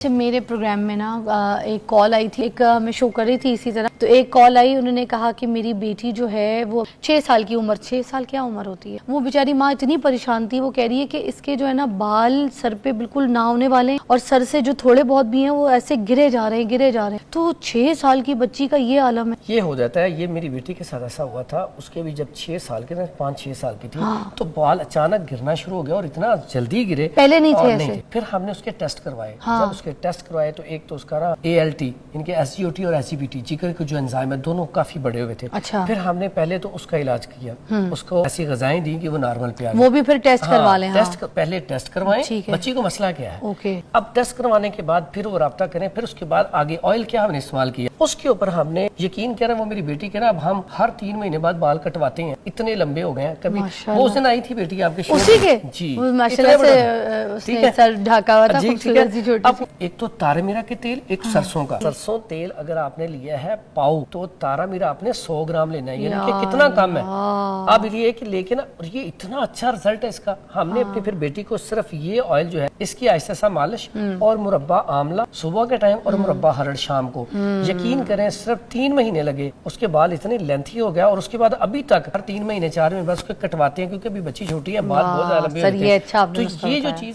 میرے پروگرام میں نا ایک کال آئی تھی، ایک میں شو کر رہی تھی اسی طرح، تو ایک کال آئی، انہوں نے کہا کہ میری بیٹی جو ہے وہ 6 سال کی عمر، 6 سال کیا عمر ہوتی ہے، وہ بیچاری ماں اتنی پریشان تھی، وہ کہہ رہی ہے کہ اس کے جو ہے نا بال سر پہ بالکل نہ ہونے والے ہیں اور سر سے جو تھوڑے بہت بھی ہیں وہ ایسے گرے جا رہے ہیں، تو 6 سال کی بچی کا یہ عالم ہے۔ یہ ہو جاتا ہے، یہ میری بیٹی کے ساتھ ایسا ہوا تھا، اس کے بھی جب 6 سال کے 5-6 سال کی تھی تو بال اچانک گرنا شروع ہو گیا اور اتنا جلدی گرے، پہلے نہیں تھے ایسے۔ پھر ہم نے اس کے ٹیسٹ کروائے، جب اس کے ٹیسٹ کروائے تو ایک تو اس کا نا ALT، ان کے SGOT اور SGPT جگر کے جو انزائم ہے دونوں کافی بڑے ہوئے تھے۔ پھر ہم نے پہلے تو اس کا علاج کیا، اس کو ایسی غذائیں دی کہ وہ نارمل پہ آ گئی، وہ بھی پھر ٹیسٹ کروا لیں۔ پہلے ٹیسٹ کروائیں بچی کو مسئلہ کیا ہے، اب ٹیسٹ کروانے کے بعد پھر وہ رابطہ کریں، پھر اس کے بعد آگے آئل کیا ہم نے استعمال کیا، اس کے اوپر ہم نے یقین کر رہے ہیں، وہ میری بیٹی کہہ رہا اب ہم ہر 3 مہینے بعد بال کٹواتے ہیں، اتنے لمبے ہو گئے ہیں۔ کبھی وہ اس دن آئی تھی بیٹی آپ کے شو اسی کے جی ماشاءاللہ سے اس نے سر ڈھاکا ہوا تھا، خوبصورت سی چھوٹی سی۔ ایک تو تارا میرا کے تیل، ایک سرسوں کا، سرسوں تیل اگر آپ نے لیا ہے پاؤ تو تارا میرا آپ نے 100 گرام لینا ہے، یعنی کہ کتنا کم ہے اب یہ کہ، لیکن یہ اتنا اچھا رزلٹ ہے اس کا۔ ہم نے اپنی پھر بیٹی کو صرف یہ آئل جو ہے اس کی آہستہ سا مالش اور مربع آملہ صبح کے ٹائم اور مربع ہرڑ شام کو، یقین کریں صرف 3 مہینے لگے، اس کے بال اتنے لینتھی ہو گیا اور اس کے بعد ابھی تک ہر 3 مہینے 4 مہینے بعد اس کو کٹواتے ہیں، کیونکہ ابھی بچی چھوٹی ہے، بال بہت زیادہ لمبے ہوتے ہیں، تو یہ جو چیز